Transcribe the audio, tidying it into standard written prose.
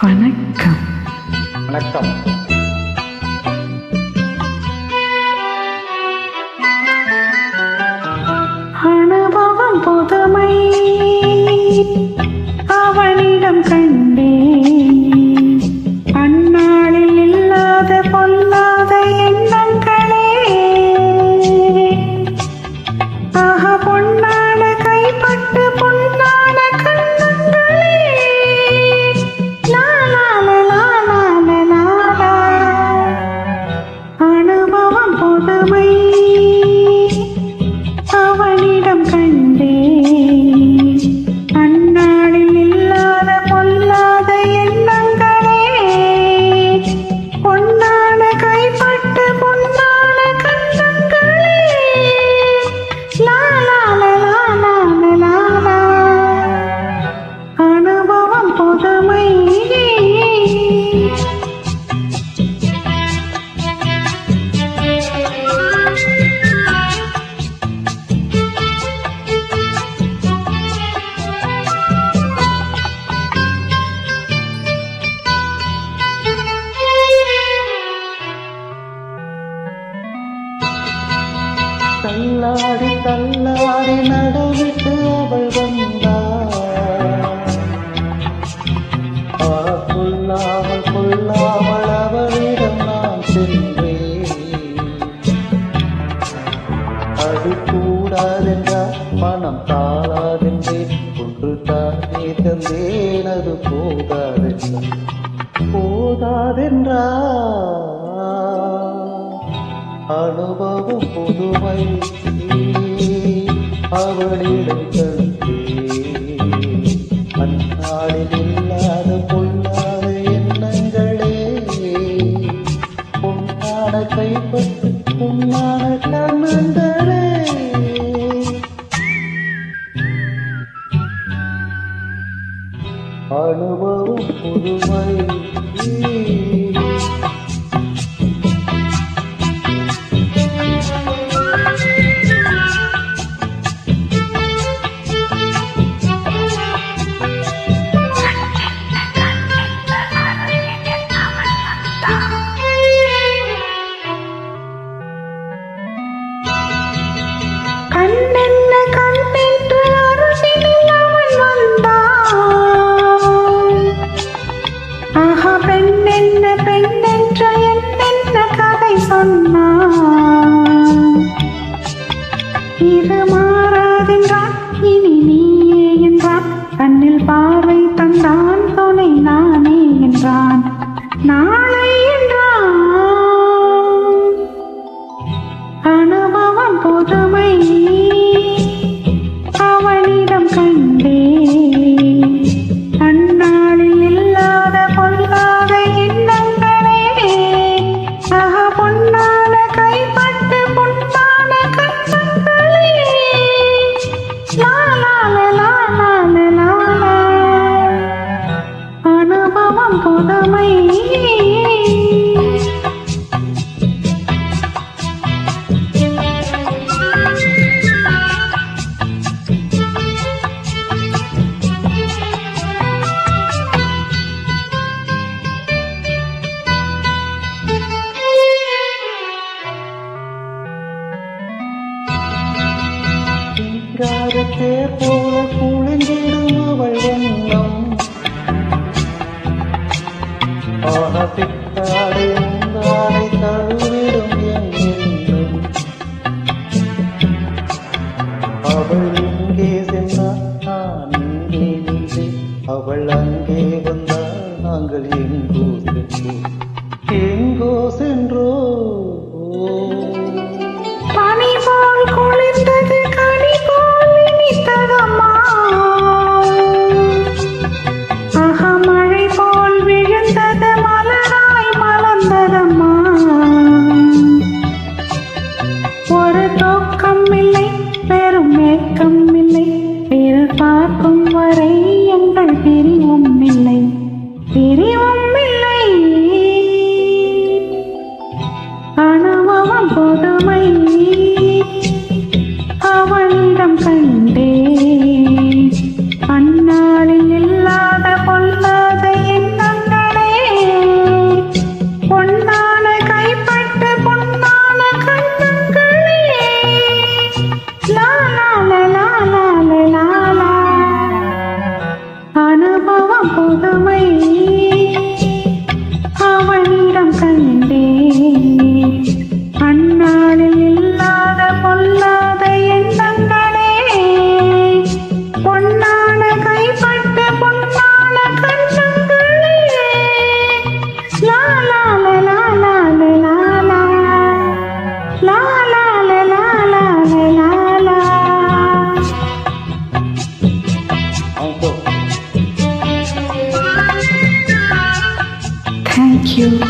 வணக்கம். வணக்கம். அனுபவம் புதுமை அவனிடம் கண்டேன். அந்நாளில் இல்லாத பொல்லாத எண்ணங்களே பொன்னான கைப்பட்டு பொன்னான கண்ணங்களே அனுபவம் புதுமை அவனிடம் கண்டேன். அந்நாளில் இல்லாத பொல்லாத எண்ணங்களே பொன்னான கைப்பட்டு பொன்னான கண்ணங்களே அனுபவம் புதுமை. தள்ளாடி தள்ளாடி நடவிட்டு அவள் வந்தாள். கொள்ளாமல் கொள்ளாமல் அவளிடம் நான் சென்றேன். அது கூடாதென்றால் மனம் தாளாதென்றேன். ஒன்று தானே தந்தேன், அது போதாதென்றால் அனுபவம் புதுமை அவளிடம் கண்டேன். அந்நாளில் இல்லாத பொல்லாத எண்ணங்களே பொன்னான கைப்பட்டு பொன்னான கண்ணங்களே அனுபவம் புதுமை. இது மாறாதென்றான் இனி நீயே என்றான். கண்ணில் பார்வை தந்தான் துணை நானே என்றான். நாளை என்றான் அனுபவம் புதுமை அவனிடம் கண்டேன். அந்நாளில் இல்லாத பொல்லாத எண்ணங்களே பொன்னான கைப்பட்டு பொன்னான கண்ணங்களே அனுபவம் புதுமை. தேர் போல குளிர்ந்திடும் அவள் எண்ணம். பித்தாடை உங்காடை தழுவிடும் என் எண்ணம். அவள் இங்கே சென்றால் நான் இங்கே நின்றேன். அவள் அங்கே வந்தால் நாங்கள் எங்கோ சென்றோ. பனி போல் குளிர்ந்தது கனி போல் இனித்ததம்மா. மழை போல் விழுந்தது மலராய் மலர்ந்ததம்மா. ஒரு தூக்கம் இல்லை, பெரும் ஏக்கம் இல்லை. பிற பார்க்கும் வரை எங்கள் பிரிவும் இல்லை, பிரிவும் இல்லை. அனுபவம் போத you